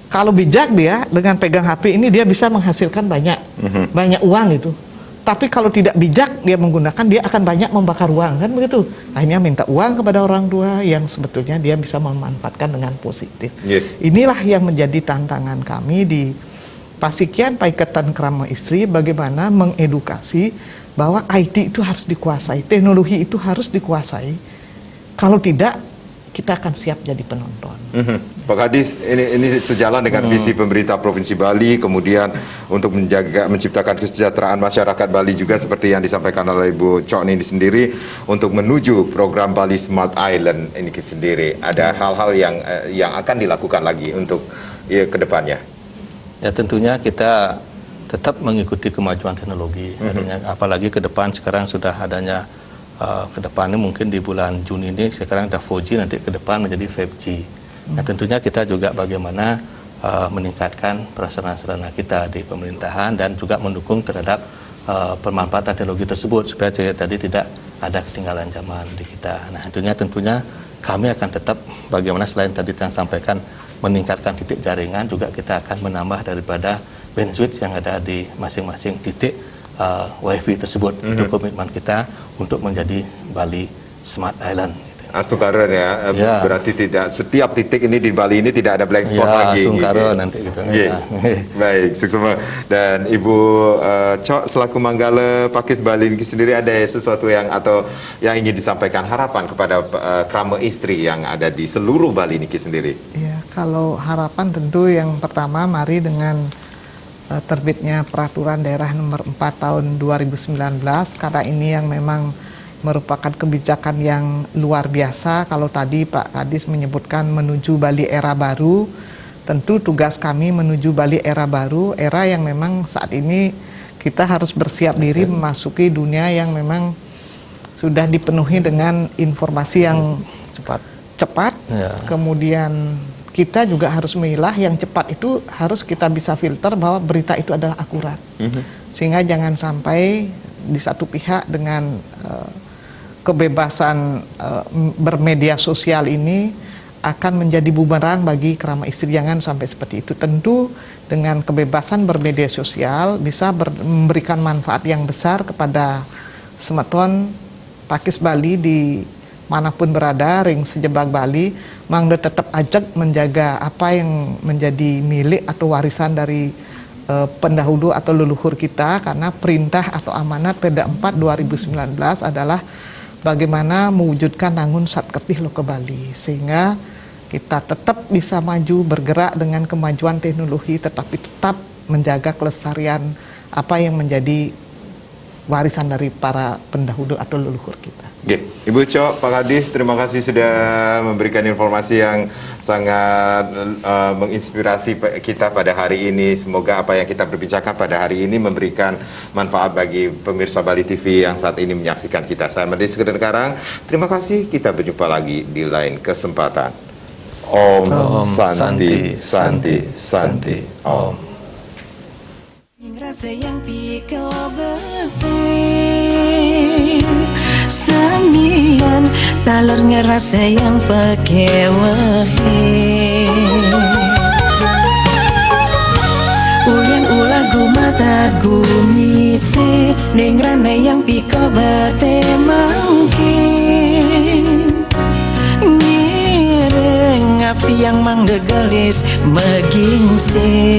kalau bijak dia dengan pegang HP ini dia bisa menghasilkan banyak uang itu. Tapi kalau tidak bijak dia menggunakan, dia akan banyak membakar uang kan begitu. Akhirnya minta uang kepada orang tua yang sebetulnya dia bisa memanfaatkan dengan positif. Inilah yang menjadi tantangan kami di Pasikian Paikatan Karama Istri, bagaimana mengedukasi bahwa IT itu harus dikuasai, teknologi itu harus dikuasai. Kalau tidak kita akan siap jadi penonton. Pak Kadis, ini sejalan dengan visi pemerintah Provinsi Bali, kemudian untuk menciptakan kesejahteraan masyarakat Bali juga seperti yang disampaikan oleh Ibu Cok ini sendiri, untuk menuju program Bali Smart Island ini sendiri. Ada hal-hal yang akan dilakukan lagi untuk ke depannya. Ya, tentunya kita tetap mengikuti kemajuan teknologi, apalagi ke depan sekarang sudah adanya ke depannya mungkin di bulan Juni ini sekarang ada 4G, nanti ke depan menjadi 5G. Nah, tentunya kita juga bagaimana meningkatkan prasarana kita di pemerintahan dan juga mendukung terhadap pemanfaatan teknologi tersebut supaya tadi tidak ada ketinggalan zaman di kita. Nah, tentunya kami akan tetap bagaimana selain tadi yang sampaikan meningkatkan titik jaringan, juga kita akan menambah daripada bandwidth yang ada di masing-masing titik WiFi tersebut. Itu komitmen kita untuk menjadi Bali Smart Island. Astungkaron ya, berarti tidak setiap titik ini di Bali ini tidak ada blank spot lagi. Astungkaron nanti gitu. Baik, sukses. Dan Ibu Cok selaku Manggala Pakis Bali ini sendiri, ada sesuatu yang ingin disampaikan harapan kepada krama istri yang ada di seluruh Bali ini sendiri? Ya, kalau harapan tentu yang pertama, mari dengan terbitnya peraturan daerah nomor 4 tahun 2019, karena ini yang memang merupakan kebijakan yang luar biasa. Kalau tadi Pak Kadis menyebutkan menuju Bali era baru, tentu tugas kami menuju Bali era baru, era yang memang saat ini kita harus bersiap diri memasuki dunia yang memang sudah dipenuhi dengan informasi yang cepat. Kemudian kita juga harus memilah yang cepat itu, harus kita bisa filter bahwa berita itu adalah akurat. Sehingga jangan sampai di satu pihak dengan kebebasan bermedia sosial ini akan menjadi bumerang bagi krama istri. Jangan sampai seperti itu. Tentu dengan kebebasan bermedia sosial bisa memberikan manfaat yang besar kepada semeton Pakis Bali di manapun berada, ring sejebak Bali, mangga tetap ajak menjaga apa yang menjadi milik atau warisan dari pendahulu atau leluhur kita, karena perintah atau amanat Perda 4 2019 adalah bagaimana mewujudkan Nangun Satketih Loka Bali, sehingga kita tetap bisa maju bergerak dengan kemajuan teknologi, tetapi tetap menjaga kelestarian apa yang menjadi warisan dari para pendahulu atau leluhur kita. Oke, Ibu Cok, Pak Kadis, terima kasih sudah memberikan informasi yang sangat menginspirasi kita pada hari ini. Semoga apa yang kita berbincangkan pada hari ini memberikan manfaat bagi pemirsa Bali TV yang saat ini menyaksikan kita. Saya Medi Sekedar Karang, terima kasih. Kita berjumpa lagi di lain kesempatan. Om Santi Santi Santi Om. Rasa yang pikau betul Samian taler ngerasa yang pakai wahe Ulian ulagu mata gumite Neng rana yang pikau bate mangkin Ngireng abdi yang manggegalis megingse